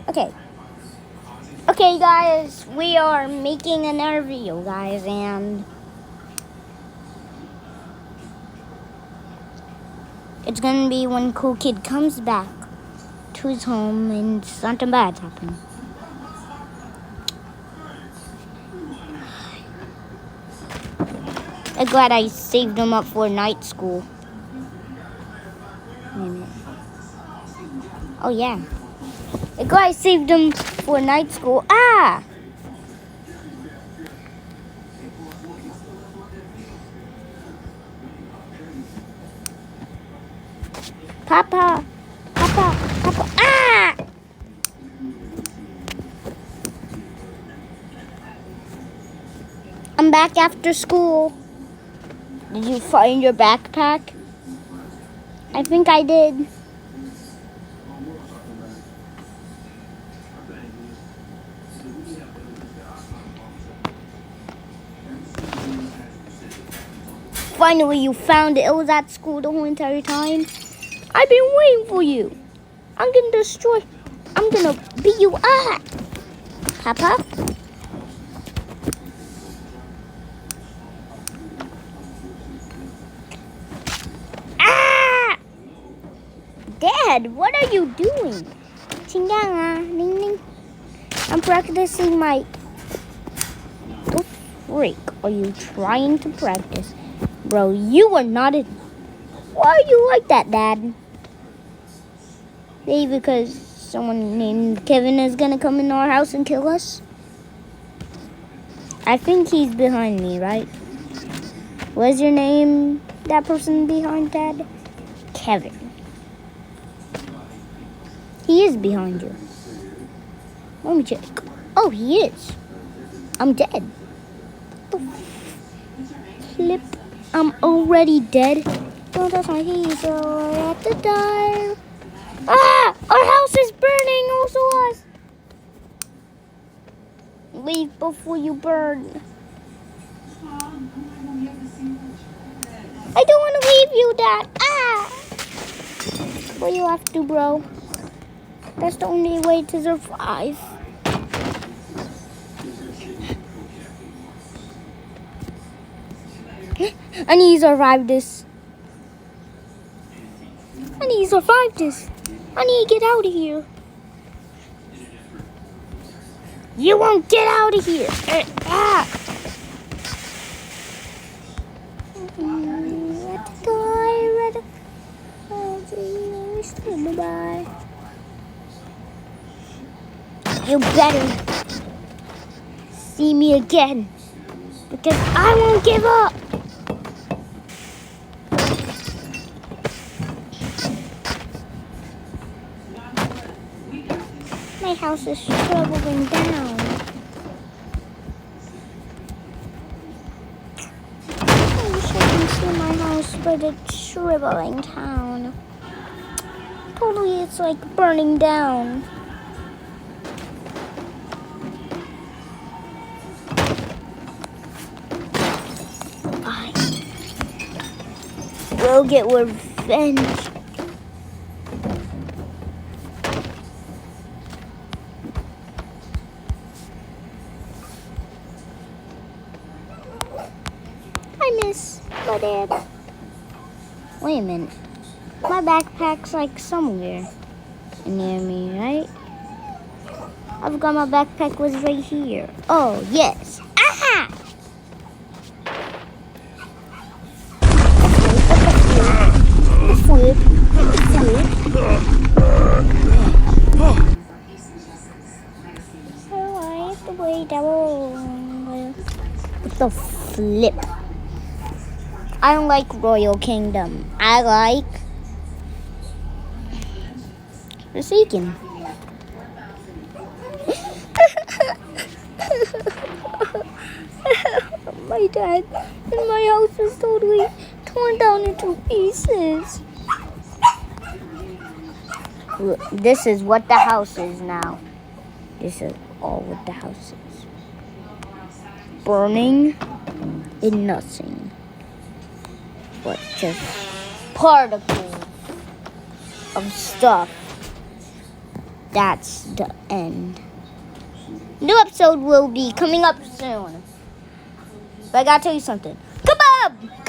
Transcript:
Okay. Okay, guys, we are making another video, guys, and it's gonna be when Cool Kid comes back to his home and something bad's happening. I'm glad I saved him up for night school. Wait a minute. Oh, yeah. I'm glad I saved him for night school. Ah! Papa! Papa! Papa! Ah! I'm back after school. Did you find your backpack? I think I did. Finally, you found it. It was at school the whole entire time. I've been waiting for you. I'm gonna beat you up. Papa? Ah! Dad, what are you doing? Ding ding. I'm practicing my... What freak are you trying to practice? Bro, you are not a... Why are you like that, Dad? Maybe because someone named Kevin is gonna come in our house and kill us? I think he's behind me, right? What's your name, that person behind Dad? Kevin. He is behind you. Let me check. Oh, he is. I'm dead. Flip. I'm already dead. Don't touch my heat, so I have to die. Ah! Our house is burning, also us. Leave before you burn. I don't want to leave you, Dad. Ah! Well, you have to, bro. That's the only way to survive. I need to survive this. I need to survive this. I need to get out of here. You won't get out of here. Ah! Bye. You better see me again, because I won't give up. My house is shriveling down. I wish I can see my house, but it's shriveling down. Totally, it's like burning down. I will get revenge. I miss my dad. Wait a minute. My backpack's like somewhere near me, right? I forgot my backpack was right here. Oh, yes. Aha! Flip. Oh, I have to wait double. What the flip? I don't like Royal Kingdom. I like Forsaken. My dad and my house is totally torn down into pieces. Look, this is what the house is now. This is all what the house is. Burning in nothing but just particles of stuff. that's the end. New episode will be coming up soon. But I gotta tell you something. Kebab!